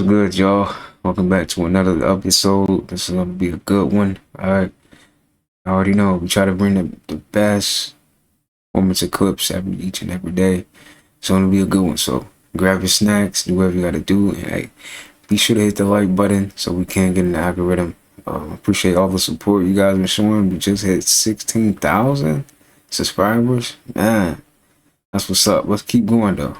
good, y'all? Welcome back to another episode. This is gonna be a good one. Alright. I already know we try to bring the best moments of clips each and every day. It's gonna be a good one. So grab your snacks, do whatever you gotta do, and hey, be sure to hit the like button so we can get in the algorithm. Appreciate all the support you guys been showing. We just hit 16,000 subscribers. Man, that's what's up. Let's keep going though.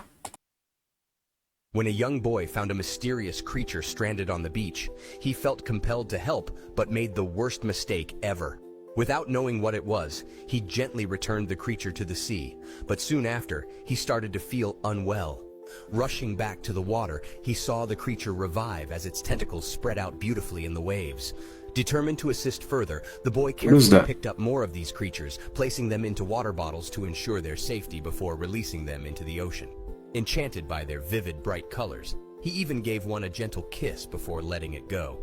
When a young boy found a mysterious creature stranded on the beach, he felt compelled to help, but made the worst mistake ever. Without knowing what it was, he gently returned the creature to the sea, but soon after, he started to feel unwell. Rushing back to the water, he saw the creature revive as its tentacles spread out beautifully in the waves. Determined to assist further, the boy carefully picked up more of these creatures, placing them into water bottles to ensure their safety before releasing them into the ocean. Enchanted by their vivid, bright colors, he even gave one a gentle kiss before letting it go.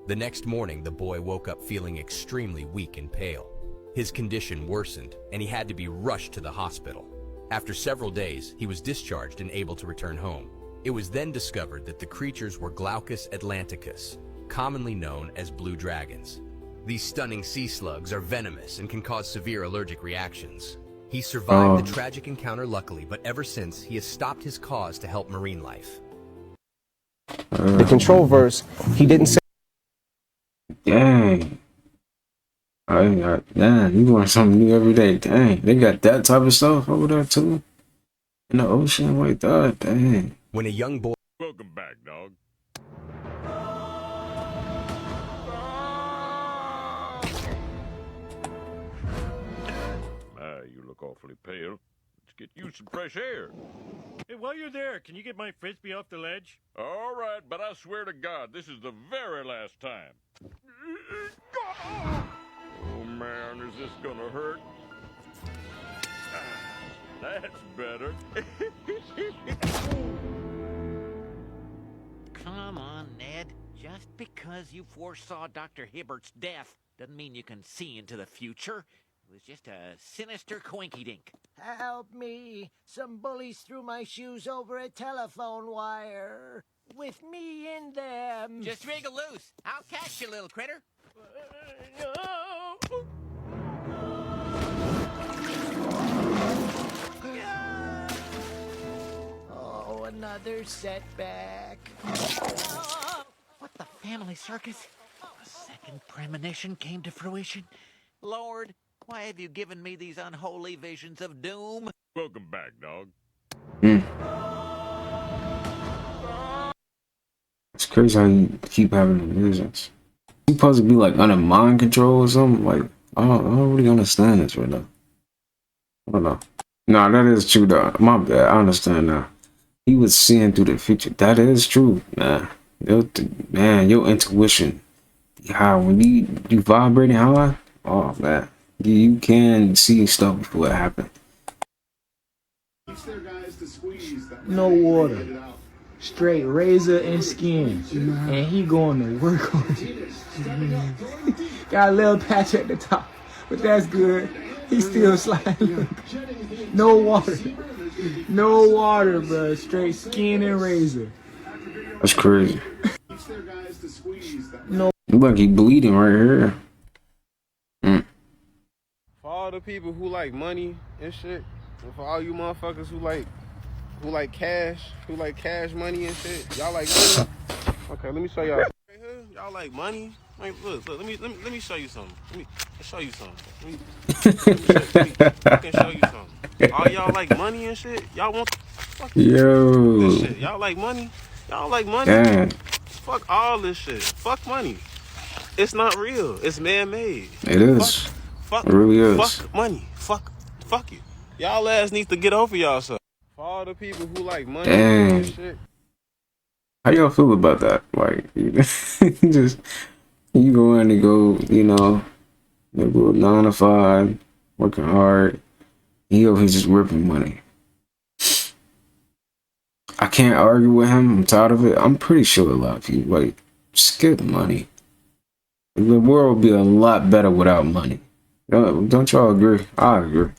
The next morning, the boy woke up feeling extremely weak and pale. His condition worsened, and he had to be rushed to the hospital. After several days, he was discharged and able to return home. It was then discovered that the creatures were Glaucus atlanticus, commonly known as blue dragons. These stunning sea slugs are venomous and can cause severe allergic reactions. He survived the tragic encounter luckily, but ever since, he has stopped his cause to help marine life. The control verse, he didn't say. Dang. Damn, you learn something new every day. Dang, they got that type of stuff over there too? In the ocean like that? Dang. When a young boy... Welcome back, dog. You look awfully pale. Let's get you some fresh air. Hey, while you're there, can you get my frisbee off the ledge? All right, but I swear to God, this is the very last time. Oh, man, is this gonna hurt? That's better. Come on, Ned. Just because you foresaw Dr. Hibbert's death doesn't mean you can see into the future. It was just a sinister coinky-dink. Help me! Some bullies threw my shoes over a telephone wire. With me in them. Just wriggle loose. I'll catch you, little critter. Oh, another setback. What the family circus? A second premonition came to fruition. Lord, why have you given me these unholy visions of doom? Welcome back, dog. It's crazy how you keep having the visions. You supposed to be like under mind control or something? Like, I don't really understand this right now. I don't know. Nah, that is true though. My bad. I understand now. He was seeing through the future. That is true, man. Your intuition. How when you vibrating high, oh man. You can see stuff before it happened. No water, straight razor and skin, and he going to work on it. Got a little patch at the top, but that's good. He's still sliding. No water, bro. Straight skin and razor. That's crazy. No. Look like he bleeding right here. All the people who like money and shit, and for all you motherfuckers who like cash money and shit, y'all like money. Okay, let me show y'all. Y'all like money? Like, look, let me show you something. Let me show you something. I can show you something. All y'all like money and shit. Y'all want this shit. Y'all like money. Y'all like money. Damn. Fuck all this shit. Fuck money. It's not real. It's man-made. It is. Fuck, it really is. Fuck money. Fuck you. Y'all ass need to get over yourself. For all the people who like money and shit. How y'all feel about that? Like, you go in and go, go 9 to 5, working hard. He over here just ripping money. I can't argue with him. I'm tired of it. I'm pretty sure a lot of people skip money. The world would be a lot better without money. Don't y'all agree? I agree.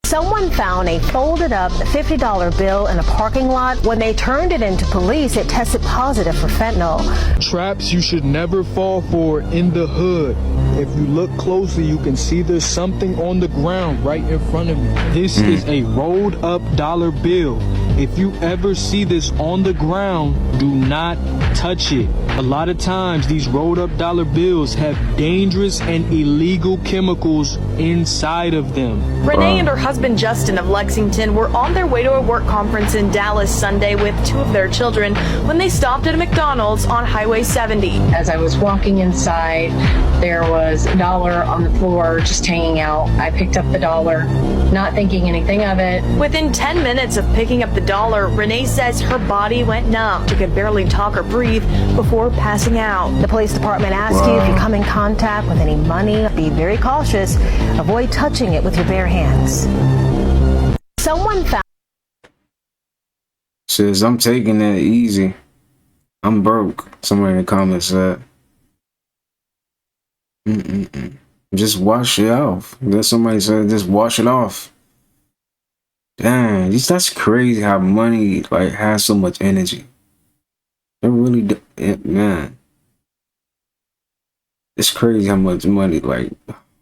Someone found a folded up $50 bill in a parking lot. When they turned it into police, it tested positive for fentanyl. Traps you should never fall for in the hood. If you look closely, you can see there's something on the ground right in front of you. This is a rolled up dollar bill. If you ever see this on the ground, do not touch it. A lot of times these rolled up dollar bills have dangerous and illegal chemicals inside of them. Renee and her husband Justin of Lexington were on their way to a work conference in Dallas Sunday with 2 of their children when they stopped at a McDonald's on Highway 70. As I was walking inside, there was a dollar on the floor just hanging out. I picked up the dollar, not thinking anything of it. Within 10 minutes of picking up the dollar, Renee says her body went numb. She could barely talk or breathe before passing out. The police department asks you if you come in contact with any money, be very cautious. Avoid touching it with your bare hands. Someone found. Says, I'm taking that easy. I'm broke. Somebody in the comments said. Just wash it off. Then somebody said, just wash it off. Dang, that's crazy how money like has so much energy. It really, man. It's crazy how much money like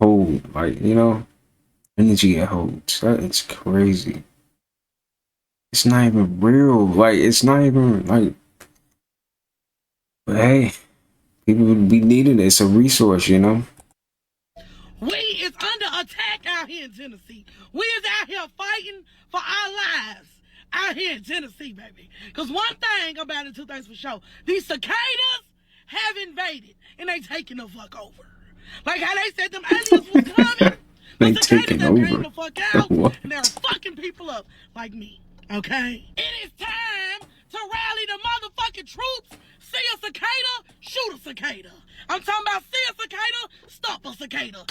hold, like, you know, energy it holds. That is crazy. It's not even real. Like, it's not even like. But hey, people would be needing it. It's a resource, you know. We is under attack out here in Tennessee. We is out here fighting for our lives out here in Tennessee, baby. Because one thing about it, 2 things for sure. These cicadas have invaded, and they taking the fuck over. Like how they said them aliens was coming. They the cicadas taking that over. came the fuck out, What? and they're fucking people up like me, okay? It is time to rally the motherfucking troops. See a cicada, shoot a cicada. I'm talking about see a cicada, stop a cicada.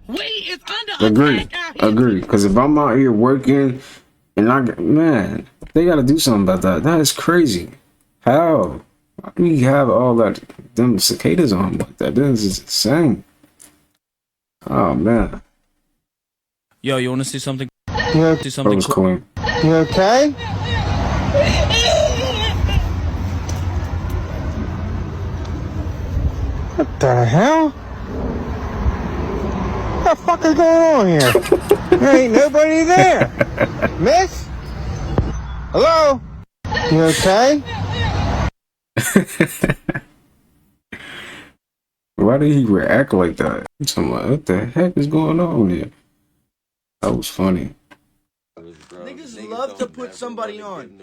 We is under attack out here. Agree. Because if I'm out here working and man, they got to do something about that. That is crazy. How do we have all that them cicadas on like that? This is insane. Oh man. Yo, you want to see something? Yeah, see something that was cool. You okay? What the hell? What the fuck is going on here? There ain't nobody there. Miss? Hello? You okay? Why did he react like that? I'm like, what the heck is going on here? That was funny. Niggas love to put somebody on.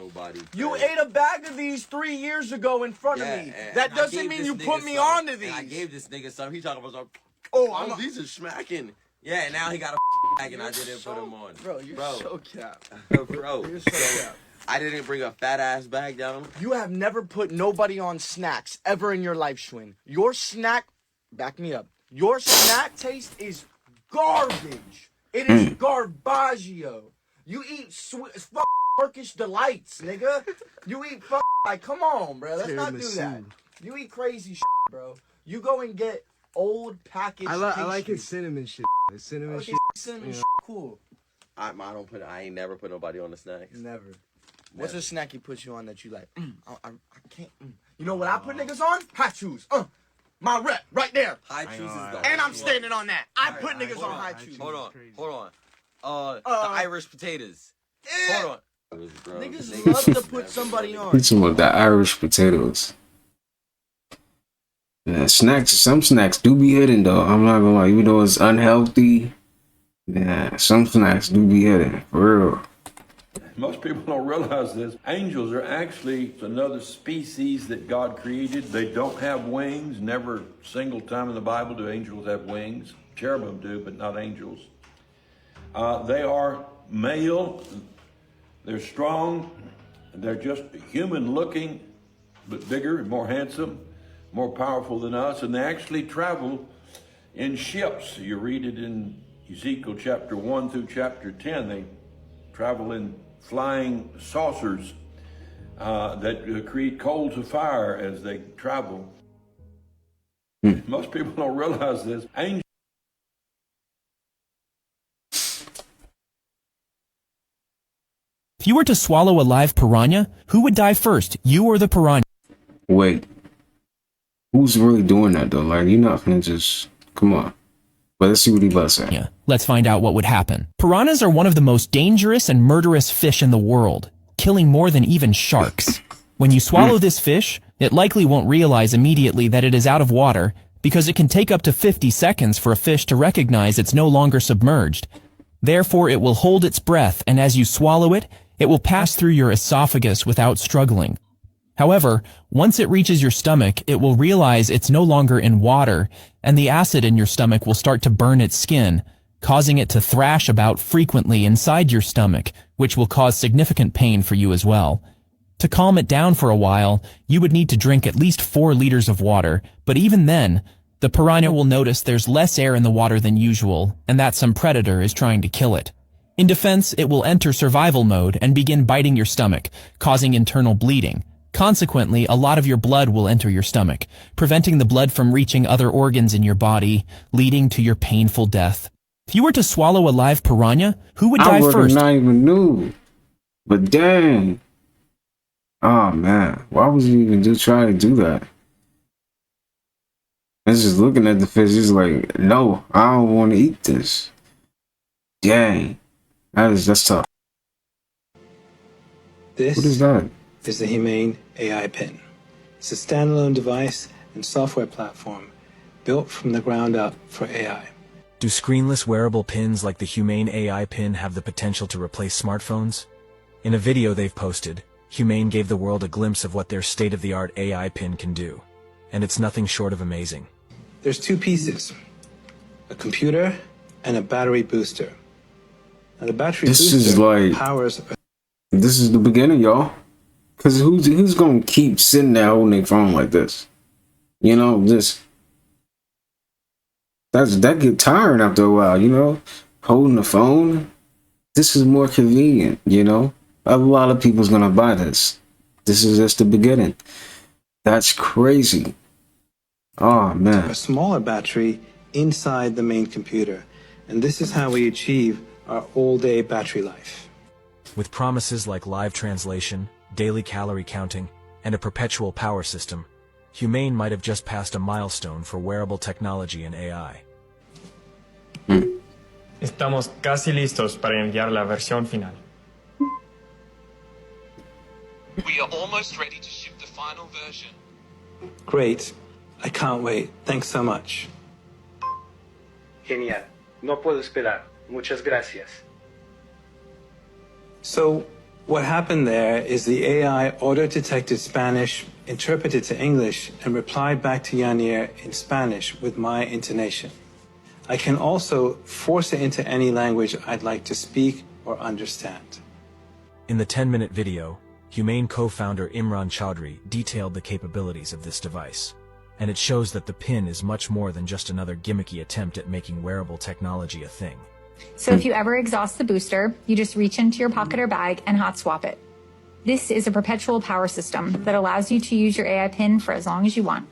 You ate a bag of these 3 years ago in front of me. That doesn't mean you put me on to these. I gave this nigga some. He talking about some. Oh, these are smacking. Yeah, and now he got a bag and I didn't put him on. Bro, you're so cap. Bro, You're so cap. I didn't bring a fat ass bag down. You have never put nobody on snacks ever in your life, Schwinn. Your snack, back me up. Your snack taste is garbage. It is garbaggio. You eat Turkish delights, nigga. You eat like, come on, bro. Let's not do that. You eat crazy shit, bro. You go and get old packaged. I like his cinnamon shit. His cinnamon shit. Cinnamon shit, cool. I ain't never put nobody on the snacks. Never. What's a snack he puts you on that you like? I can't. You know what I put niggas on? Hot chews. My rep right there. High chews is the. And I'm standing on that. I put niggas on high chews. Hold on. The Irish potatoes. Hold on. Niggas love to put somebody on. It's some of the Irish potatoes. Yeah, some snacks do be hidden though. I'm not gonna lie, even though it's unhealthy. Yeah, some snacks do be hidden, for real. Most people don't realize this. Angels are actually another species that God created. They don't have wings. Never a single time in the Bible do angels have wings. Cherubim do, but not angels. They are male. They're strong. They're just human looking, but bigger and more handsome, more powerful than us. And they actually travel in ships. You read it in Ezekiel chapter 1 through chapter 10. They travel in flying saucers that create coals of fire as they travel. Most people don't realize this. Angels If you were to swallow a live piranha, who would die first, you or the piranha? Wait, who's really doing that though? Like, you're not gonna just, come on. But let's see what he about to say. Yeah, let's find out what would happen. Piranhas are one of the most dangerous and murderous fish in the world, killing more than even sharks. When you swallow this fish, it likely won't realize immediately that it is out of water, because it can take up to 50 seconds for a fish to recognize it's no longer submerged. Therefore, it will hold its breath, and as you swallow it, it will pass through your esophagus without struggling. However, once it reaches your stomach, it will realize it's no longer in water, and the acid in your stomach will start to burn its skin, causing it to thrash about frequently inside your stomach, which will cause significant pain for you as well. To calm it down for a while, you would need to drink at least 4 liters of water, but even then, the piranha will notice there's less air in the water than usual, and that some predator is trying to kill it. In defense, it will enter survival mode and begin biting your stomach, causing internal bleeding. Consequently, a lot of your blood will enter your stomach, preventing the blood from reaching other organs in your body, leading to your painful death. If you were to swallow a live piranha, who would die first? I not even knew. But dang. Oh man, why was he even just trying to do that? I was just looking at the fish, he's like, no, I don't want to eat this. Dang. That's tough. This what is that? Is the Humane AI Pin. It's a standalone device and software platform built from the ground up for AI. Do screenless wearable pins like the Humane AI Pin have the potential to replace smartphones? In a video they've posted, Humane gave the world a glimpse of what their state-of-the-art AI Pin can do, and it's nothing short of amazing. There's 2 pieces, a computer and a battery booster. Now the battery booster powers... This is the beginning, y'all. Because who's going to keep sitting there holding their phone like this? You know, just... That get tiring after a while, you know? Holding the phone. This is more convenient, you know? A lot of people's going to buy this. This is just the beginning. That's crazy. Oh, man. A smaller battery inside the main computer. And this is how we achieve our all-day battery life. With promises like live translation, daily calorie counting, and a perpetual power system, Humane might have just passed a milestone for wearable technology and AI. Estamos casi listos para enviar la versión final. We are almost ready to ship the final version. Great. I can't wait. Thanks so much. Genial. No puedo esperar. Muchas gracias. So, what happened there is the AI auto-detected Spanish, interpreted to English, and replied back to Yanir in Spanish with my intonation. I can also force it into any language I'd like to speak or understand. In the 10-minute video, Humane co-founder Imran Chaudhry detailed the capabilities of this device. And it shows that the pin is much more than just another gimmicky attempt at making wearable technology a thing. So if you ever exhaust the booster, you just reach into your pocket or bag and hot swap it. This is a perpetual power system that allows you to use your AI pin for as long as you want.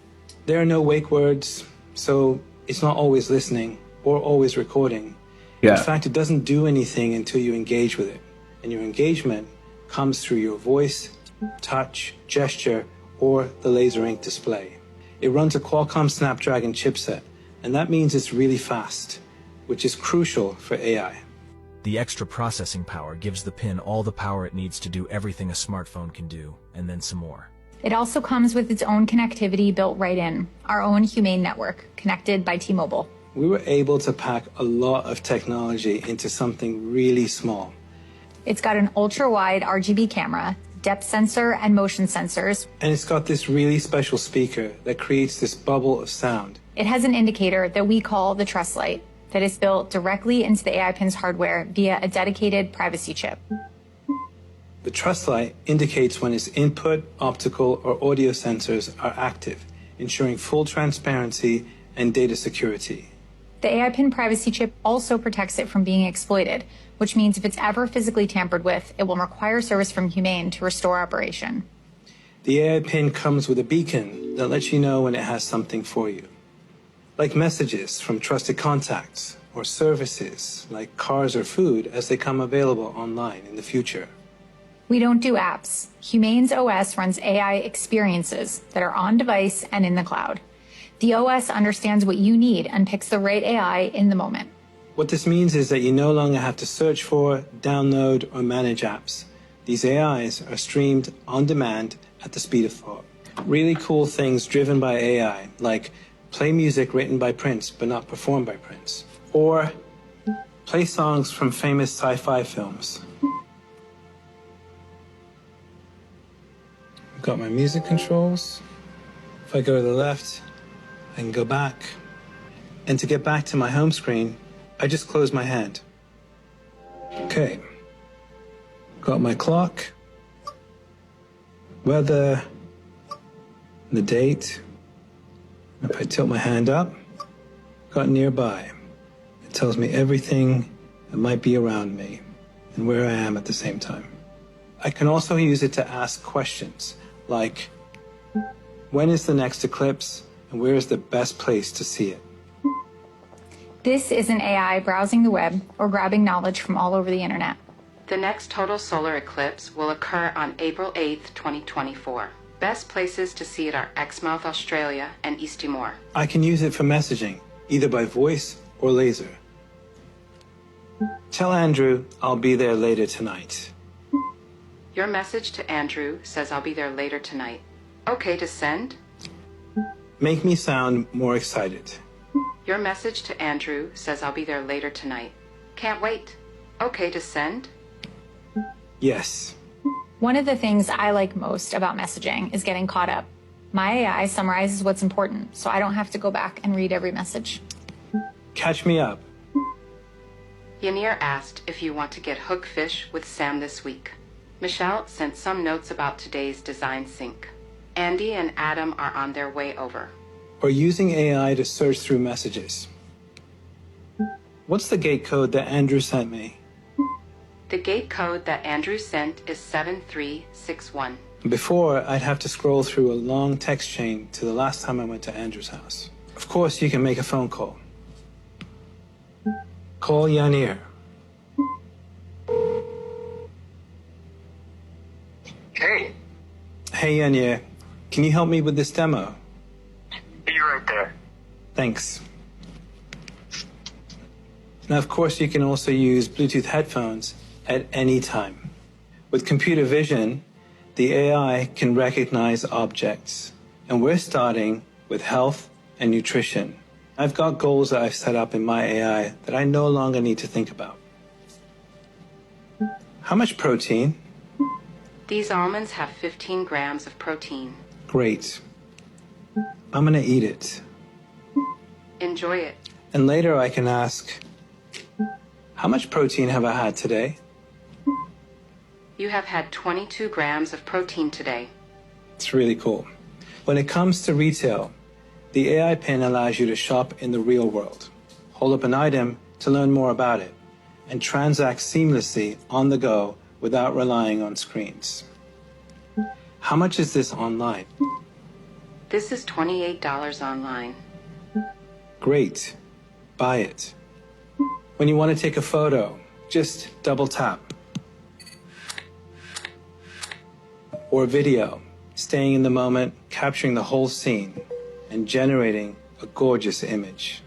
There are no wake words, so it's not always listening or always recording. Yeah. In fact, it doesn't do anything until you engage with it. And your engagement comes through your voice, touch, gesture, or the laser ink display. It runs a Qualcomm Snapdragon chipset, and that means it's really fast, which is crucial for AI. The extra processing power gives the pin all the power it needs to do everything a smartphone can do, and then some more. It also comes with its own connectivity built right in, our own Humane network, connected by T-Mobile. We were able to pack a lot of technology into something really small. It's got an ultra-wide RGB camera, depth sensor, and motion sensors. And it's got this really special speaker that creates this bubble of sound. It has an indicator that we call the Trust Light that is built directly into the AI Pin's hardware via a dedicated privacy chip. The Trust Light indicates when its input, optical, or audio sensors are active, ensuring full transparency and data security. The AI Pin privacy chip also protects it from being exploited, which means if it's ever physically tampered with, it will require service from Humane to restore operation. The AI Pin comes with a beacon that lets you know when it has something for you, like messages from trusted contacts or services like cars or food as they come available online in the future. We don't do apps. Humane's OS runs AI experiences that are on device and in the cloud. The OS understands what you need and picks the right AI in the moment. What this means is that you no longer have to search for, download, or manage apps. These AIs are streamed on demand at the speed of thought. Really cool things driven by AI, like play music written by Prince but not performed by Prince, or play songs from famous sci-fi films. I've got my music controls. If I go to the left, I can go back. And to get back to my home screen, I just close my hand. Okay. Got my clock, weather, the date. If I tilt my hand up, got nearby. It tells me everything that might be around me and where I am at the same time. I can also use it to ask questions like, when is the next eclipse and where is the best place to see it? This isn't AI browsing the web or grabbing knowledge from all over the internet. The next total solar eclipse will occur on April 8th, 2024. Best places to see it are Exmouth, Australia, and East Timor. I can use it for messaging, either by voice or laser. Tell Andrew I'll be there later tonight. Your message to Andrew says I'll be there later tonight. Okay to send? Make me sound more excited. Your message to Andrew says I'll be there later tonight. Can't wait. Okay to send? Yes. One of the things I like most about messaging is getting caught up. My AI summarizes what's important, so I don't have to go back and read every message. Catch me up. Yanir asked if you want to get hook fish with Sam this week. Michelle sent some notes about today's design sync. Andy and Adam are on their way over. Or using AI to search through messages. What's the gate code that Andrew sent me? The gate code that Andrew sent is 7361. Before, I'd have to scroll through a long text chain to the last time I went to Andrew's house. Of course, you can make a phone call. Call Yanir. Hey, Hey Yanir, can you help me with this demo? be right there. Thanks. Now, of course, you can also use Bluetooth headphones at any time. With computer vision, the AI can recognize objects, and we're starting with health and nutrition. I've got goals that I've set up in my AI that I no longer need to think about. How much protein? These almonds have 15 grams of protein. Great. I'm gonna eat it. Enjoy it. And later I can ask, how much protein have I had today? You have had 22 grams of protein today. It's really cool. When it comes to retail, the AI pin allows you to shop in the real world, hold up an item to learn more about it, and transact seamlessly on the go without relying on screens. How much is this online? This is $28 online. Great. Buy it. When you want to take a photo, just double tap. Or video, staying in the moment, capturing the whole scene, and generating a gorgeous image.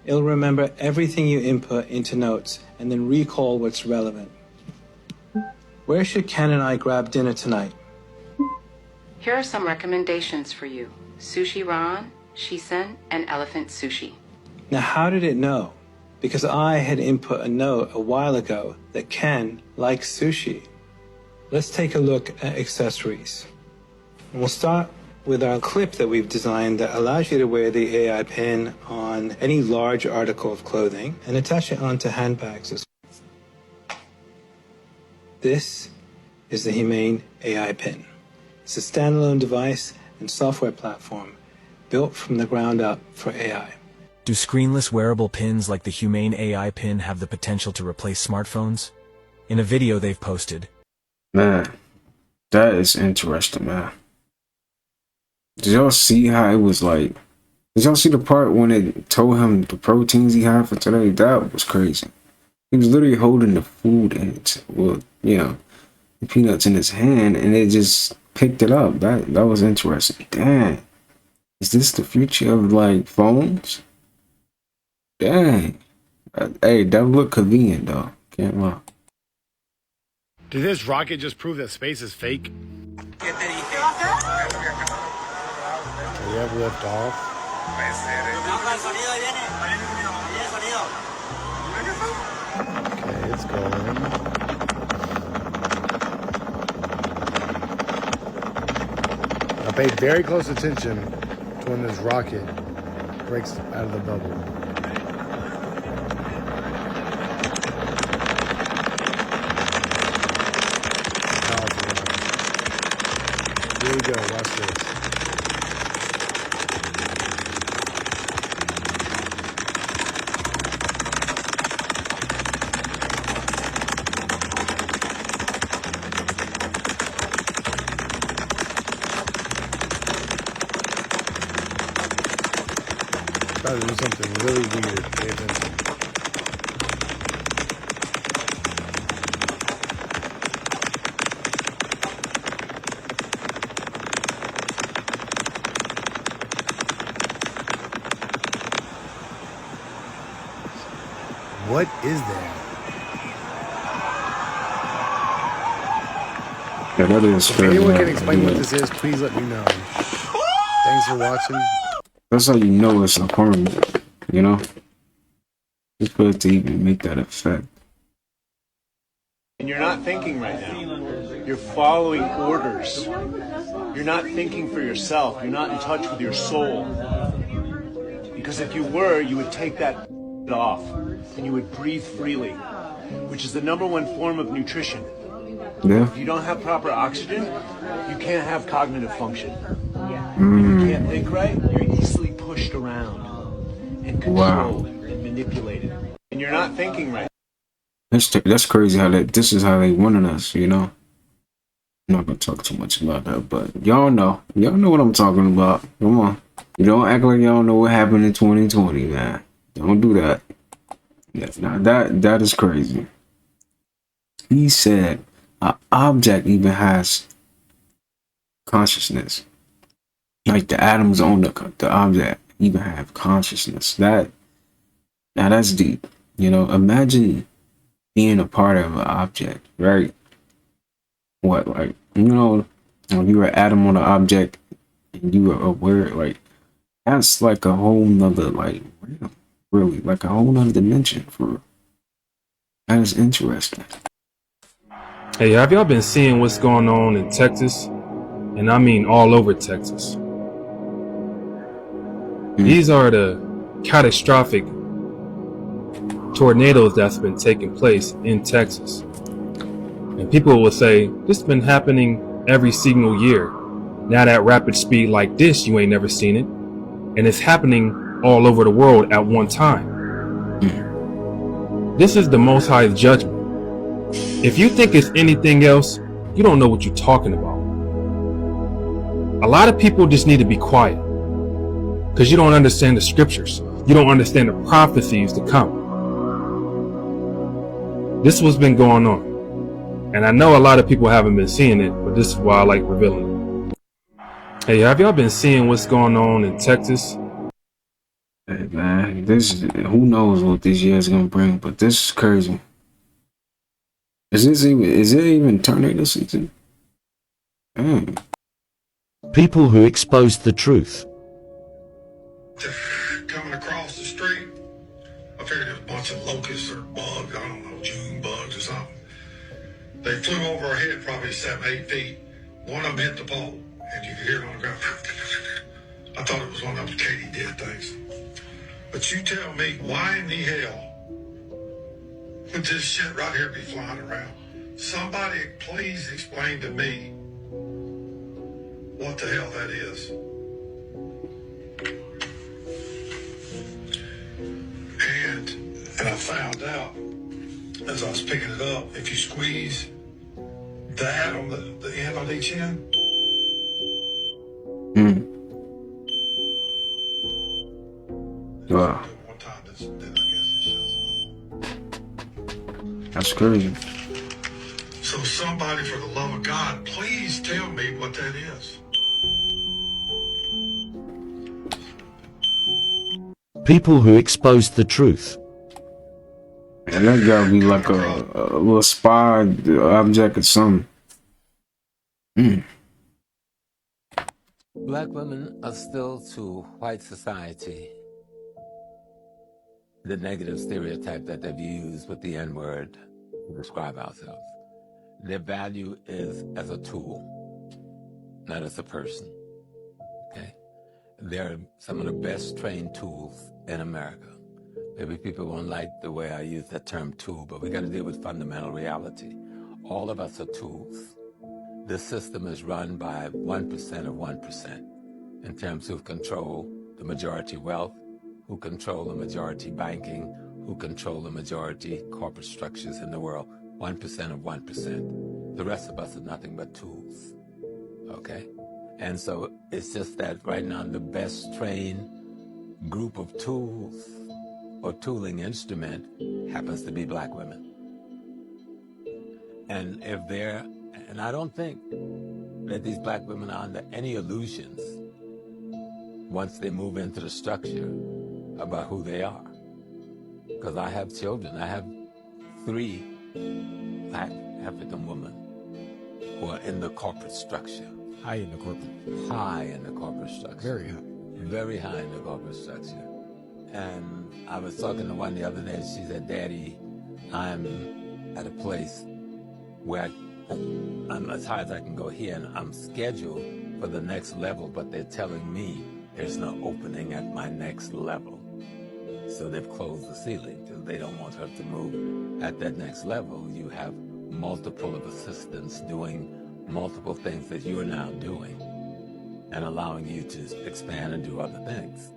It'll remember everything you input into notes and then recall what's relevant. Where should Ken and I grab dinner tonight? Here are some recommendations for you. Sushi Ron, Shisen, and Elephant Sushi. Now, how did it know? Because I had input a note a while ago that Ken likes sushi. Let's take a look at accessories. And we'll start with our clip that we've designed that allows you to wear the AI pin on any large article of clothing and attach it onto handbags as well. This is the Humane AI pin. It's a standalone device and software platform built from the ground up for AI. Do screenless wearable pins like the Humane AI pin have the potential to replace smartphones? In a video they've posted. Man, that is interesting, man. Did y'all see how it was like? Did y'all see the part when it told him the proteins he had for today? That was crazy. He was literally holding the food in it. Well, you know, the peanuts in his hand, and it just picked it up. That was interesting. Dang, is this the future of like phones? Dang. Hey, that look convenient though. Can't lie. Did this rocket just prove that space is fake? We have lift off. Okay, it's going. I paid very close attention to when this rocket breaks out of the bubble. Here we go, watch this. Try to do something really weird. Pay attention. What is that? Yeah, that is If anyone can explain what this is, please let me know. Thanks for watching. That's how you know it's a horror, you know? It's good to even make that effect. And you're not thinking right now. You're following orders. You're not thinking for yourself. You're not in touch with your soul. Because if you were, you would take that off and you would breathe freely, which is the #1 form of nutrition. Yeah. If you don't have proper oxygen, you can't have cognitive function. If you can't think right, you're easily pushed around and controlled and manipulated. And you're not thinking right. That's crazy how this is how they wanted us, you know? I'm not gonna talk too much about that, but y'all know what I'm talking about. Come on. You don't act like y'all know what happened in 2020, man. Don't do that. Yeah, now that is crazy. He said an object even has consciousness. Like the atoms on the object even have consciousness. That's deep. You know, imagine being a part of an object, right? What, like, you know, when you're an atom on an object and you are aware, like, that's like a whole nother, like, really, like a whole nother dimension for real. That is interesting. Hey, have y'all been seeing what's going on in Texas? And I mean all over Texas. These are the catastrophic tornadoes that's been taking place in Texas. And people will say, this has been happening every single year. Not at rapid speed like this, you ain't never seen it. And it's happening all over the world at one time. This is the Most High's judgment. If you think it's anything else, you don't know what you're talking about. A lot of people just need to be quiet because you don't understand the scriptures. You don't understand the prophecies to come. This is what's been going on. And I know a lot of people haven't been seeing it, but this is why I like revealing it. Hey, have y'all been seeing what's going on in Texas? Hey man, who knows what this year is gonna bring, but this is crazy. Is it even tornado season? Dang. People who expose the truth. Coming across the street, I figured it was a bunch of locusts or bugs, I don't know, June bugs or something. They flew over our head probably 7, 8 feet. One of them hit the pole, and you could hear it on the ground. I thought it was one of those katydid things. But you tell me, why in the hell would this shit right here be flying around? Somebody please explain to me what the hell that is. And I found out as I was picking it up, if you squeeze that on the end on each end, wow. That's crazy. So somebody, for the love of God, please tell me what that is. People who expose the truth. And that gotta be like a little spy object or something. Black women are still to white society the negative stereotype that they've used with the N-word to describe ourselves. Their value is as a tool, not as a person, okay? They're some of the best trained tools in America. Maybe people won't like the way I use that term tool, but we got to deal with fundamental reality. All of us are tools. This system is run by 1% of 1% in terms of control the majority wealth, who control the majority banking, who control the majority corporate structures in the world. 1% of 1%. The rest of us are nothing but tools, okay? And so it's just that right now the best trained group of tools or tooling instrument happens to be black women. And if they're, and I don't think that these black women are under any illusions once they move into the structure about who they are. Because I have children. I have 3 black African women who are in the corporate structure. High in the corporate. High in the corporate structure. Very high. Very high in the corporate structure. And I was talking to one the other day, she said, Daddy, I'm at a place where I'm as high as I can go here, and I'm scheduled for the next level, but they're telling me there's no opening at my next level. So they've closed the ceiling because they don't want her to move. At that next level, you have multiple of assistants doing multiple things that you're now doing and allowing you to expand and do other things.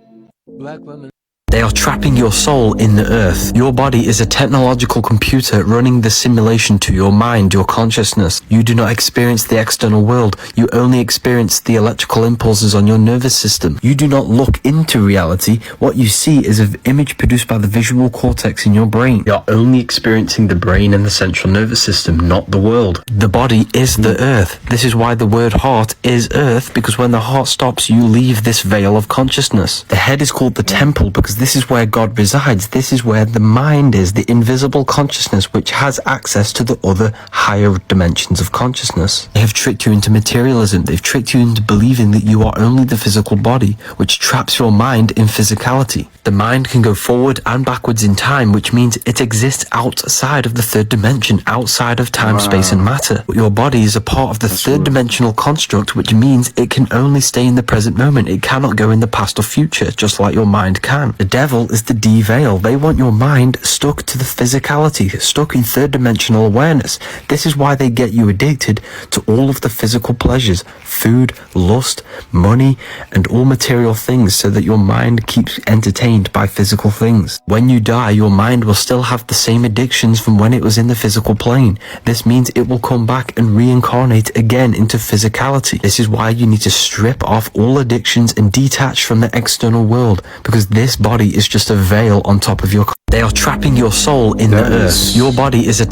Black women. They are trapping your soul in the earth. Your body is a technological computer running the simulation to your mind, your consciousness. You do not experience the external world. You only experience the electrical impulses on your nervous system. You do not look into reality. What you see is an image produced by the visual cortex in your brain. You are only experiencing the brain and the central nervous system, not the world. The body is the earth. This is why the word heart is earth, because when the heart stops, you leave this veil of consciousness. The head is called the temple because this is where God resides. This is where the mind is, the invisible consciousness which has access to the other higher dimensions of consciousness. They have tricked you into materialism. They've tricked you into believing that you are only the physical body, which traps your mind in physicality. The mind can go forward and backwards in time, which means it exists outside of the third dimension, outside of time, space, and matter. But your body is a part of the third dimensional construct, which means it can only stay in the present moment. It cannot go in the past or future, just like your mind can. The devil is the de-veil. They want your mind stuck to the physicality, stuck in third dimensional awareness. This is why they get you addicted to all of the physical pleasures, food, lust, money, and all material things, so that your mind keeps entertained by physical things. When you die, your mind will still have the same addictions from when it was in the physical plane. This means it will come back and reincarnate again into physicality. This is why you need to strip off all addictions and detach from the external world, because this body is just a veil on top of your... They are trapping your soul in the earth. Your body is a...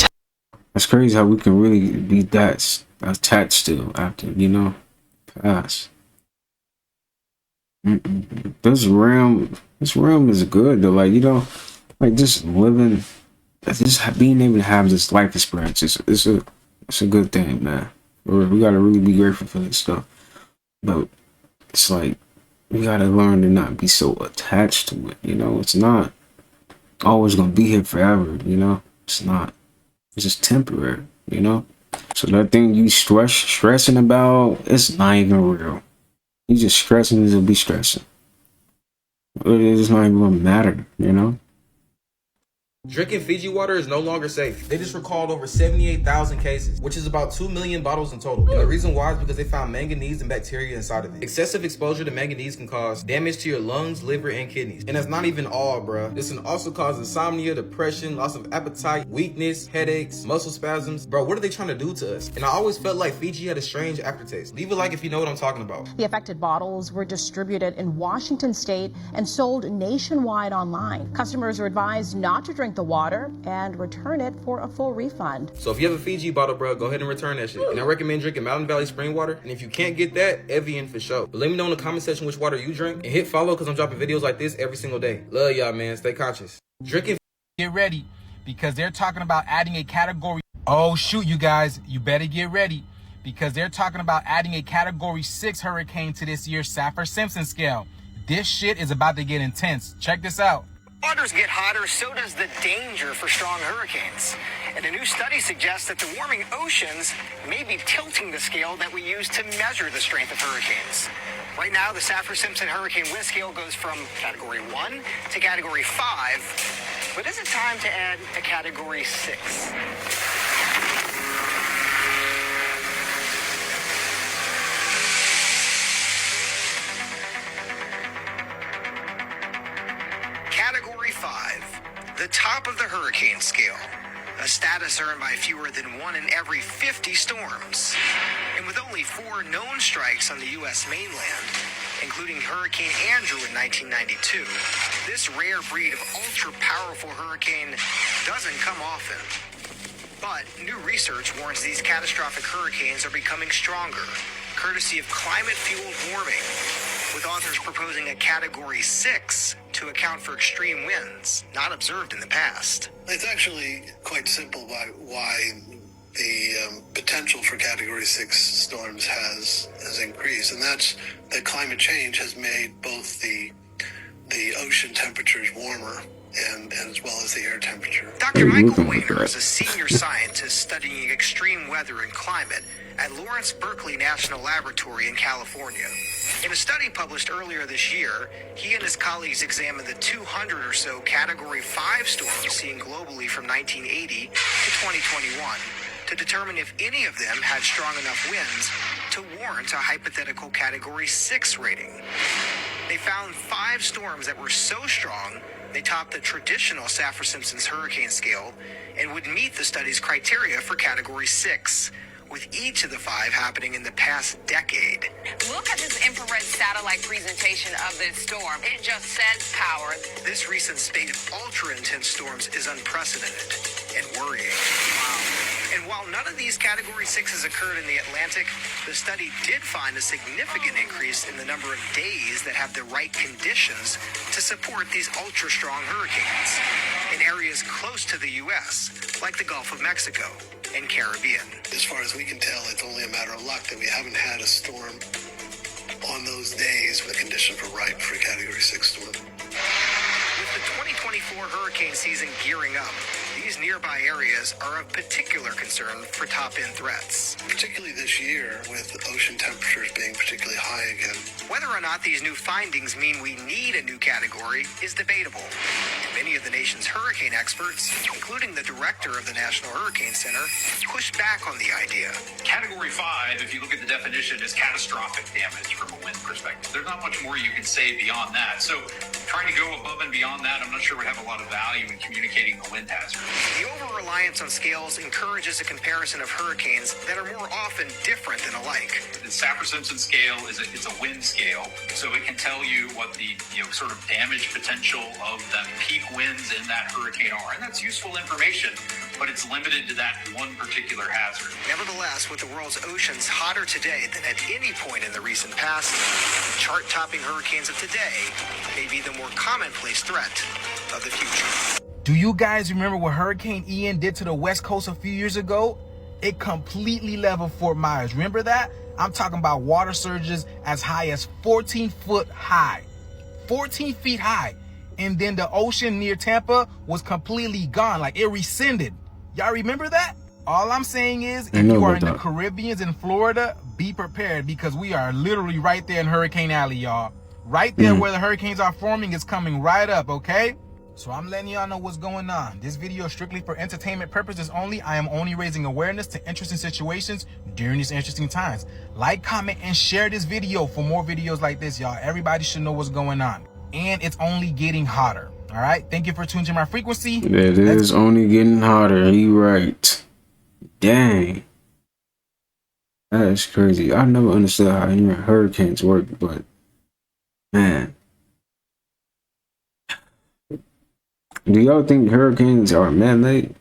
That's crazy how we can really be that attached to after, you know, pass. This realm is good though. Like, you know, like just living, just being able to have this life experience. It's a good thing, man. We gotta really be grateful for this stuff. But it's like, we gotta learn to not be so attached to it, you know? It's not always gonna be here forever, you know? It's not. It's just temporary, you know? So that thing you stressing about, it's not even real. You just stressing to be stressing. It's not even gonna matter, you know? Drinking Fiji water is no longer safe. They just recalled over 78,000 cases, which is about 2 million bottles in total. And the reason why is because they found manganese and bacteria inside of it. Excessive exposure to manganese can cause damage to your lungs, liver, and kidneys. And that's not even all, bruh. This can also cause insomnia, depression, loss of appetite, weakness, headaches, muscle spasms. Bro, what are they trying to do to us? And I always felt like Fiji had a strange aftertaste. Leave a like if you know what I'm talking about. The affected bottles were distributed in Washington state and sold nationwide online. Customers are advised not to drink drink the water and return it for a full refund. So if you have a Fiji bottle, bro, go ahead and return that shit. And I recommend drinking Mountain Valley spring water. And if you can't get that, Evian for sure. But let me know in the comment section which water you drink. And hit follow because I'm dropping videos like this every single day. Love y'all, man. Stay conscious. Drinking. Get ready because they're talking about adding a category. Oh, shoot, you guys. You better get ready because they're talking about adding a category 6 hurricane to this year's Saffir-Simpson scale. This shit is about to get intense. Check this out. Waters get hotter, so does the danger for strong hurricanes. And a new study suggests that the warming oceans may be tilting the scale that we use to measure the strength of hurricanes. Right now, the Saffir-Simpson hurricane wind scale goes from category 1 to category 5. But is it time to add a category 6? Category 5, the top of the hurricane scale, a status earned by fewer than 1 in every 50 storms. And with only 4 known strikes on the U.S. mainland, including Hurricane Andrew in 1992, this rare breed of ultra-powerful hurricane doesn't come often. But new research warns these catastrophic hurricanes are becoming stronger, courtesy of climate-fueled warming, with authors proposing a Category 6 to account for extreme winds not observed in the past. It's actually quite simple why the potential for Category 6 storms has increased, and that's that climate change has made both the ocean temperatures warmer and as well as the air temperature. Dr. Michael Weiner is a senior scientist studying extreme weather and climate at Lawrence Berkeley National Laboratory in California. In a study published earlier this year, he and his colleagues examined the 200 or so Category 5 storms seen globally from 1980 to 2021 to determine if any of them had strong enough winds to warrant a hypothetical Category 6 rating. They found 5 storms that were so strong they topped the traditional Saffir-Simpson's hurricane scale and would meet the study's criteria for Category 6, with each of the 5 happening in the past decade. Look at this infrared satellite presentation of this storm. It just sends power. This recent spate of ultra-intense storms is unprecedented and worrying. Wow. And while none of these Category 6s occurred in the Atlantic, the study did find a significant increase in the number of days that have the right conditions to support these ultra-strong hurricanes in areas close to the U.S., like the Gulf of Mexico and Caribbean. As far as we can tell, it's only a matter of luck that we haven't had a storm on those days with conditions were ripe for a Category 6 storm. With the 2024 hurricane season gearing up, these nearby areas are of particular concern for top-end threats. Particularly this year, with ocean temperatures being particularly high again. Whether or not these new findings mean we need a new category is debatable. And many of the nation's hurricane experts, including the director of the National Hurricane Center, push back on the idea. Category 5, if you look at the definition, is catastrophic damage from a wind perspective. There's not much more you can say beyond that. So trying to go above and beyond that, I'm not sure would have a lot of value in communicating the wind hazard. The over-reliance on scales encourages a comparison of hurricanes that are more often different than alike. The Saffir-Simpson scale it's a wind scale, so it can tell you what the sort of damage potential of the peak winds in that hurricane are, and that's useful information, but it's limited to that one particular hazard. Nevertheless, with the world's oceans hotter today than at any point in the recent past, chart-topping hurricanes of today may be the more commonplace threat of the future. Do you guys remember what Hurricane Ian did to the West Coast a few years ago? It completely leveled Fort Myers. Remember that? I'm talking about water surges as high as 14 foot high. 14 feet high. And then the ocean near Tampa was completely gone. Like, it rescinded. Y'all remember that? All I'm saying is, if you are in the Caribbean and Florida, be prepared because we are literally right there in Hurricane Alley, y'all. Right there where the hurricanes are forming is coming right up, okay? So I'm letting y'all know what's going on. This video is strictly for entertainment purposes only. I am only raising awareness to interesting situations during these interesting times. Like, comment, and share this video for more videos like this, y'all. Everybody should know what's going on. And it's only getting hotter. All right? Thank you for tuning to my frequency. It is only getting hotter. You right. Dang. That's crazy. I never understood how hurricanes work, but man. Do y'all think hurricanes are man-made?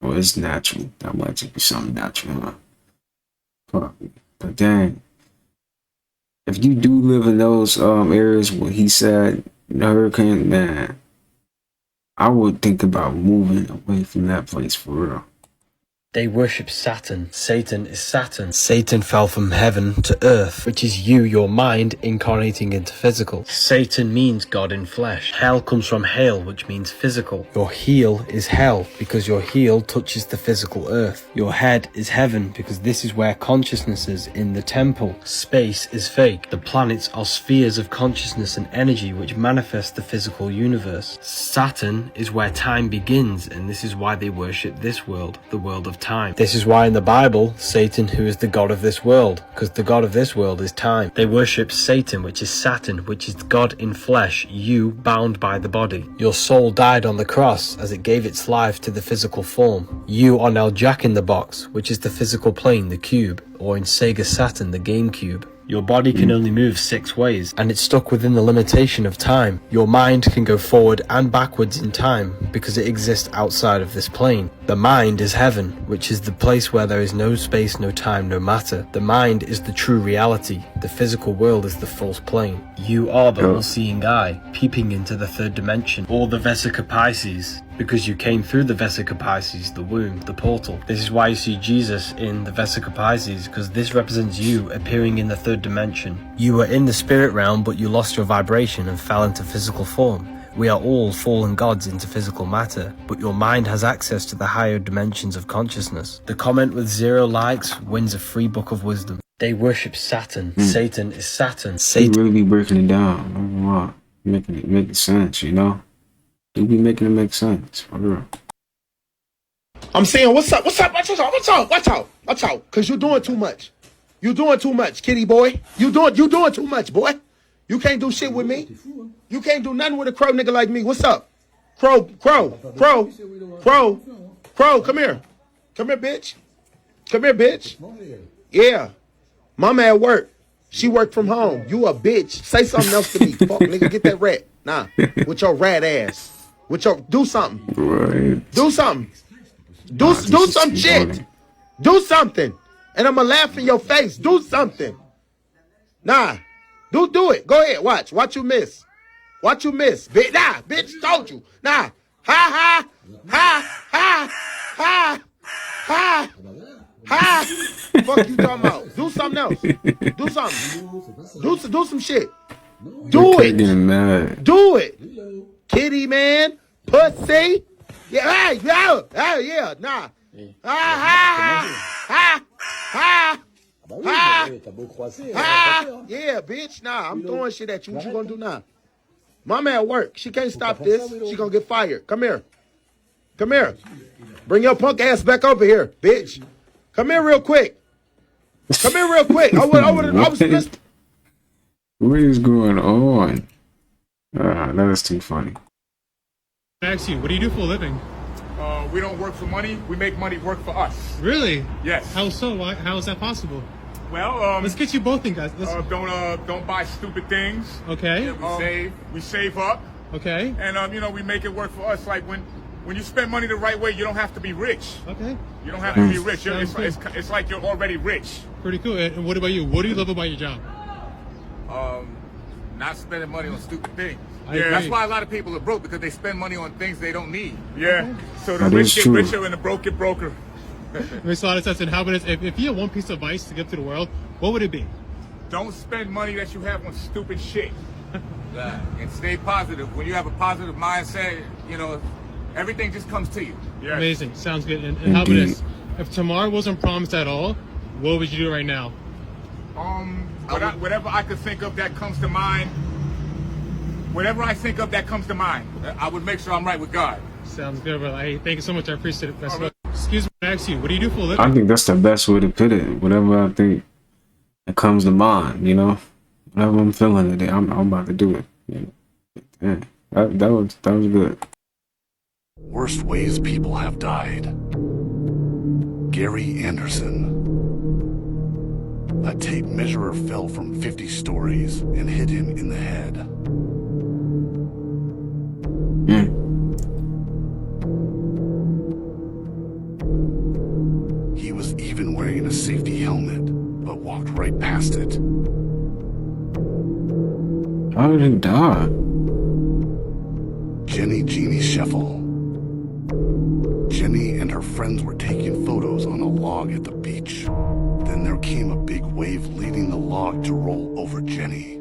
Or it's natural? That might just be something natural, huh? Fuck me. But dang, if you do live in those areas where he said the hurricane, man, I would think about moving away from that place for real. They worship Saturn. Satan is Saturn. Satan fell from heaven to earth, which is you, your mind, incarnating into physical. Satan means God in flesh. Hell comes from hail, which means physical. Your heel is hell, because your heel touches the physical earth. Your head is heaven, because this is where consciousness is, in the temple. Space is fake. The planets are spheres of consciousness and energy, which manifest the physical universe. Saturn is where time begins, and this is why they worship this world, the world of time. This is why in the Bible, Satan, who is the god of this world, because the god of this world is time. They worship Satan, which is Saturn, which is God in flesh, you bound by the body. Your soul died on the cross as it gave its life to the physical form. You are now Jack in the Box, which is the physical plane, the cube, or in Sega Saturn, the GameCube. Your body can only move 6 ways, and it's stuck within the limitation of time. Your mind can go forward and backwards in time, because it exists outside of this plane. The mind is heaven, which is the place where there is no space, no time, no matter. The mind is the true reality. The physical world is the false plane. You are the all-seeing eye, peeping into the third dimension, or the Vesica Pisces, because you came through the Vesica Pisces, the womb, the portal. This is why you see Jesus in the Vesica Pisces, because this represents you appearing in the third dimension. You were in the spirit realm, but you lost your vibration and fell into physical form. We are all fallen gods into physical matter, but your mind has access to the higher dimensions of consciousness. The comment with 0 likes wins a free book of wisdom. They worship Saturn. Satan is Saturn. Satan really be breaking it down. Making it make sense, you know? You be making it make sense, for real. I'm saying, what's up? Watch out, cause you're doing too much. You doing too much, kitty boy. You doing too much, boy. You can't do shit with me. You can't do nothing with a crow nigga like me. What's up? Crow, come here. Come here, bitch. Yeah. Mama at work. She worked from home. You a bitch. Say something else to me. Fuck, nigga, get that rat. Nah, with your rat ass. Do something. Right. Do something. Do some shit. Funny. Do something. And I'ma laugh in your face. Do something. Nah. Do it. Go ahead. Watch you miss. Bitch, told you. Nah. Ha. Fuck you talking about? Do something else. Do something. Do some shit. Do it. Do it. Kitty man. Pussy. Yeah. Yeah. Nah. Yeah, bitch. Nah, I'm throwing shit at you. What you gonna do now? Mama at work. She can't stop this. She gonna get fired. Come here. Bring your punk ass back over here, bitch. Come here real quick. I was pissed. What is going on? That is too funny. I ask you, what do you do for a living? We don't work for money. We make money work for us. Really? Yes. How so? How is that possible? Well, let's get you both in, guys. Don't buy stupid things. Okay. Yeah, we save up. Okay. And we make it work for us. Like when you spend money the right way, you don't have to be rich. Okay. You don't have to be rich. It's like you're already rich. Pretty cool. And what about you? What do you love about your job? Not spending money on stupid things. Yeah. That's why a lot of people are broke, because they spend money on things they don't need. Yeah. So the rich get richer and the broke get broker. Makes a lot of sense. And how about this? If you had one piece of advice to give to the world, what would it be? Don't spend money that you have on stupid shit. And stay positive. When you have a positive mindset, everything just comes to you. Yes. Amazing. Sounds good. And how about this? If tomorrow wasn't promised at all, what would you do right now? Whatever I could think of that comes to mind. Whatever I think of that comes to mind, I would make sure I'm right with God. Sounds good, brother. Hey, thank you so much. I appreciate it. Best of luck. Excuse me, I ask you, what do you do for a living? I think that's the best way to put it. Whatever I think that comes to mind, whatever I'm feeling today, I'm about to do it. Yeah, that was good. Worst ways people have died. Gary Anderson. A tape measure fell from 50 stories and hit him in the head. How did he die? Jenny Jeannie Sheffel. Jenny and her friends were taking photos on a log at the beach. Then there came a big wave, leading the log to roll over Jenny.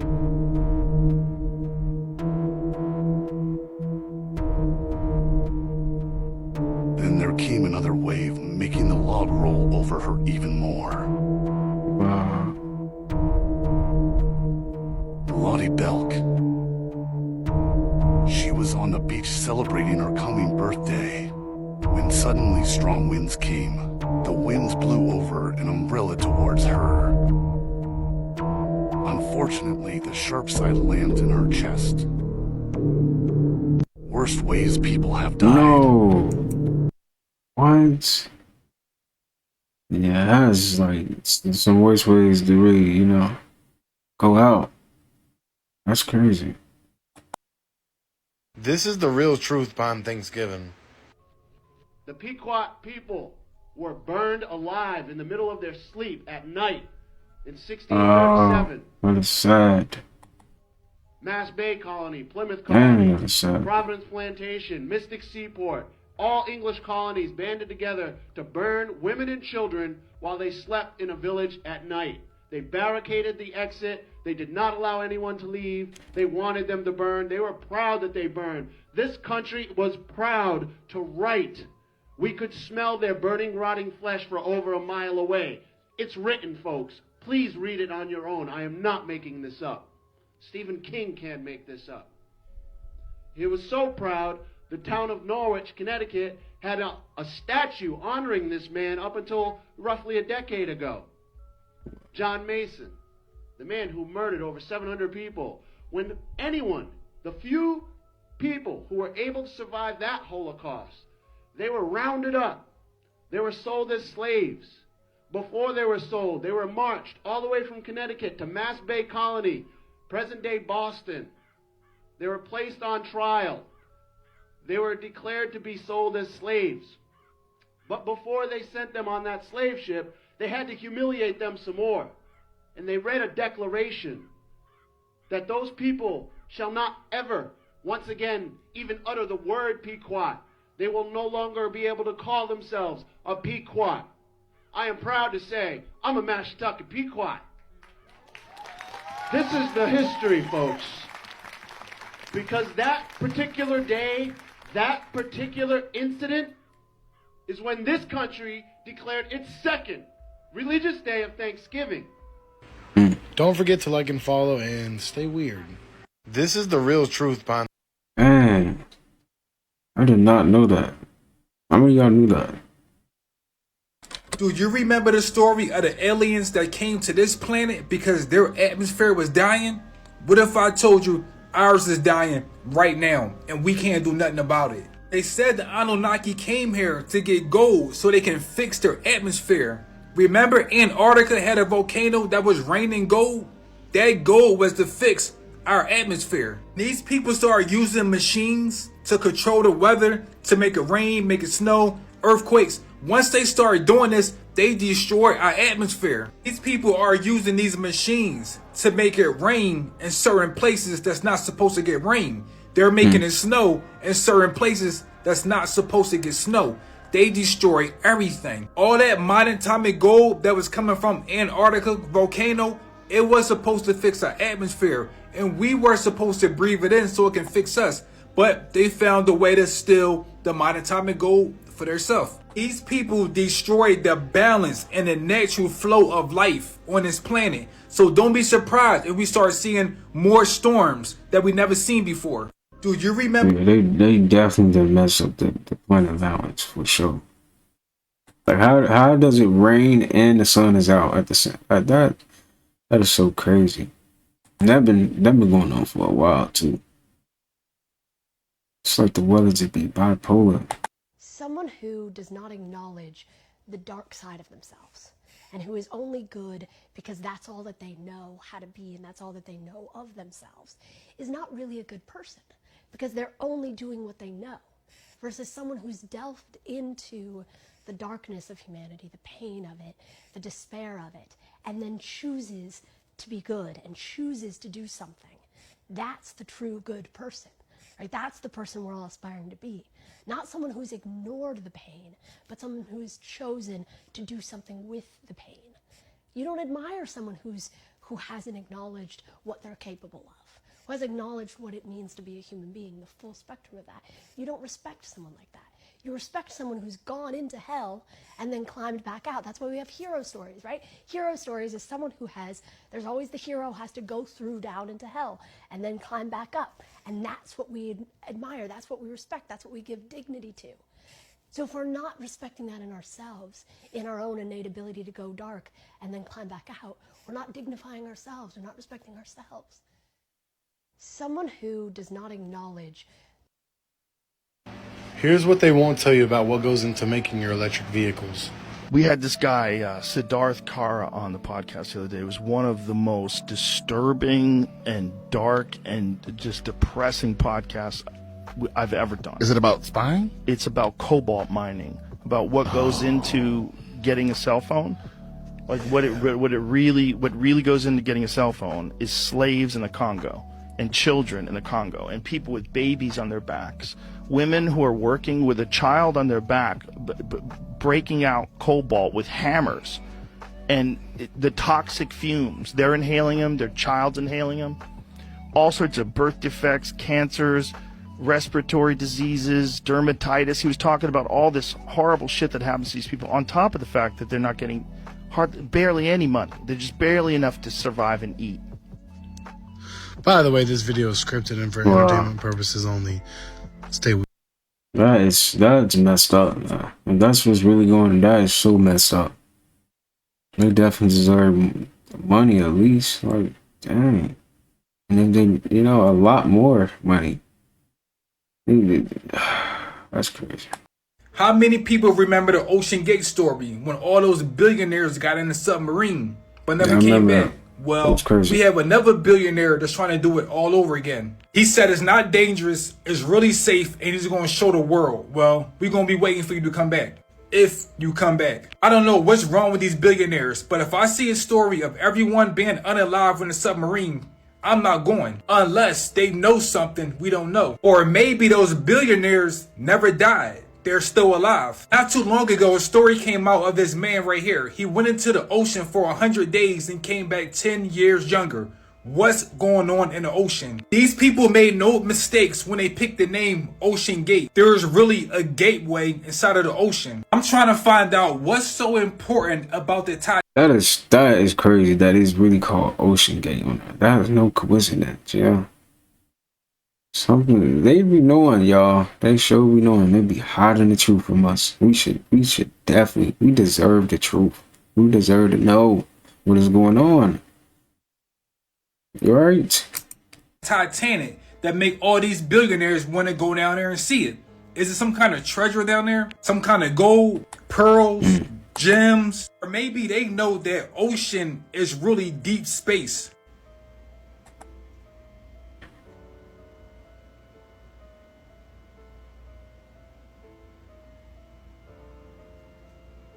Then there came another wave, making the log roll over her even more. Lottie Belk. She was on the beach celebrating her coming birthday when suddenly strong winds came. The winds blew over an umbrella towards her. Unfortunately, the sharp side lands in her chest. Worst ways people have died. No. What? Yeah, that's like some worse ways to really, go out. That's crazy. This is the real truth behind Thanksgiving. The Pequot people were burned alive in the middle of their sleep at night in 1637. That is sad. Mass Bay Colony, Plymouth Damn, Colony, that is sad. Providence Plantation, Mystic Seaport, all English colonies banded together to burn women and children while they slept in a village at night. They barricaded the exit. They did not allow anyone to leave. They wanted them to burn. They were proud that they burned. This country was proud to write. We could smell their burning, rotting flesh for over a mile away. It's written, folks. Please read it on your own. I am not making this up. Stephen King can't make this up. He was so proud, the town of Norwich, Connecticut, had a statue honoring this man up until roughly a decade ago. John Mason, the man who murdered over 700 people. When anyone, the few people who were able to survive that Holocaust, they were rounded up. They were sold as slaves. Before they were sold, they were marched all the way from Connecticut to Mass Bay Colony, present-day Boston. They were placed on trial. They were declared to be sold as slaves. But before they sent them on that slave ship, they had to humiliate them some more. And they read a declaration that those people shall not ever, once again, even utter the word Pequot. They will no longer be able to call themselves a Pequot. I am proud to say, I'm a Mashantucket Pequot. This is the history, folks. Because that particular day, that particular incident, is when this country declared its second religious day of Thanksgiving. Don't forget to like and follow and stay weird. This is the real truth behind. Man, I did not know that. How many of y'all knew that? Dude, you remember the story of the aliens that came to this planet because their atmosphere was dying? What if I told you ours is dying right now and we can't do nothing about it? They said the Anunnaki came here to get gold so they can fix their atmosphere. Remember Antarctica had a volcano that was raining gold? That gold was to fix our atmosphere. These people started using machines to control the weather, to make it rain, make it snow, earthquakes. Once they started doing this, they destroyed our atmosphere. These people are using these machines to make it rain in certain places that's not supposed to get rain. They're making it snow in certain places that's not supposed to get snow. They destroy everything. All that modern atomic gold that was coming from Antarctica volcano, it was supposed to fix our atmosphere. And we were supposed to breathe it in so it can fix us. But they found a way to steal the modern atomic gold for themselves. These people destroyed the balance and the natural flow of life on this planet. So don't be surprised if we start seeing more storms that we never seen before. Dude, you remember? Yeah, they definitely did mess up the planet balance for sure. Like how does it rain and the sun is out at the same? Like that is so crazy. And that been going on for a while too. It's like the weather to be bipolar. Someone who does not acknowledge the dark side of themselves and who is only good because that's all that they know how to be and that's all that they know of themselves is not really a good person because they're only doing what they know, versus someone who's delved into the darkness of humanity, the pain of it, the despair of it, and then chooses to be good and chooses to do something. That's the true good person, right? That's the person we're all aspiring to be. Not someone who's ignored the pain, but someone who's chosen to do something with the pain. You don't admire someone who hasn't acknowledged what they're capable of, who has acknowledged what it means to be a human being, the full spectrum of that. You don't respect someone like that. You respect someone who's gone into hell and then climbed back out. That's why we have hero stories, right? Hero stories is someone who there's always the hero has to go through down into hell and then climb back up. And that's what we admire. That's what we respect. That's what we give dignity to. So if we're not respecting that in ourselves, in our own innate ability to go dark and then climb back out, we're not dignifying ourselves. We're not respecting ourselves. Someone who does not acknowledge. Here's what they won't tell you about what goes into making your electric vehicles. We had this guy, Siddharth Kara, on the podcast the other day. It was one of the most disturbing and dark and just depressing podcasts I've ever done. Is it about spying? It's about cobalt mining, about what goes into getting a cell phone. Like what really goes into getting a cell phone is slaves in the Congo and children in the Congo and people with babies on their backs. Women who are working with a child on their back, breaking out cobalt with hammers, and the toxic fumes. They're inhaling them, their child's inhaling them. All sorts of birth defects, cancers, respiratory diseases, dermatitis. He was talking about all this horrible shit that happens to these people, on top of the fact that they're not getting barely any money. They're just barely enough to survive and eat. By the way, this video is scripted and for entertainment purposes only. Stay with. That's messed up, man. If that's what's really going on, that is so messed up. They definitely deserve money at least. Like, dang. And then they, a lot more money. That's crazy. How many people remember the Ocean Gate story when all those billionaires got in the submarine but never came back? Well, we have another billionaire that's trying to do it all over again. He said it's not dangerous, it's really safe, and he's going to show the world. Well, we're going to be waiting for you to come back. If you come back. I don't know what's wrong with these billionaires, but if I see a story of everyone being unalive in a submarine, I'm not going. Unless they know something we don't know. Or maybe those billionaires never died. They're still alive. Not too long ago, a story came out of this man right here. He went into the ocean for 100 days and came back 10 years younger. What's going on in the ocean? These people made no mistakes when they picked the name Ocean Gate. There is really a gateway inside of the ocean. I'm trying to find out what's so important about the Titanic. That is crazy. That is really called Ocean Gate. That is no coincidence, yeah. Something they be knowing, y'all. They sure be knowing. They be hiding the truth from us. We should definitely. We deserve the truth. We deserve to know what is going on. You're right. Titanic that make all these billionaires want to go down there and see it. Is it some kind of treasure down there? Some kind of gold, pearls, gems? Or maybe they know that ocean is really deep space.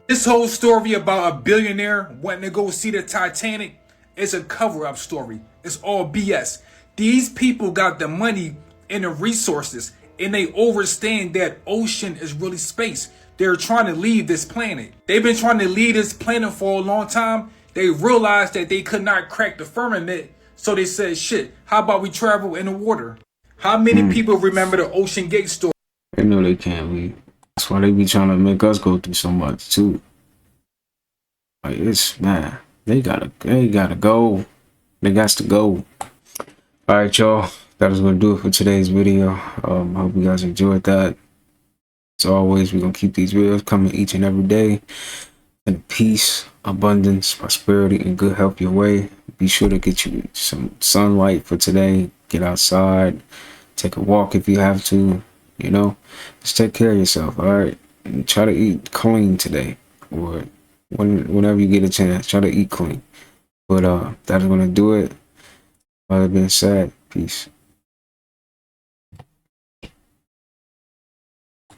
This whole story about a billionaire wanting to go see the Titanic is a cover-up story. It's all BS. These people got the money and the resources, and they understand that ocean is really space. They're trying to leave this planet. They've been trying to leave this planet for a long time. They realized that they could not crack the firmament, so they said, shit, how about we travel in the water? How many people remember the Ocean Gate story? They know they can't leave. That's why they be trying to make us go through so much too. Like, it's, man, they gotta go. They got to go. Alright, y'all. That is gonna do it for today's video. Hope you guys enjoyed that. As always, we're gonna keep these videos coming each and every day. And peace, abundance, prosperity, and good health your way. Be sure to get you some sunlight for today. Get outside. Take a walk if you have to. Just take care of yourself, alright? And try to eat clean today. Or whenever you get a chance, try to eat clean. But that's gonna do it. All that being said, peace.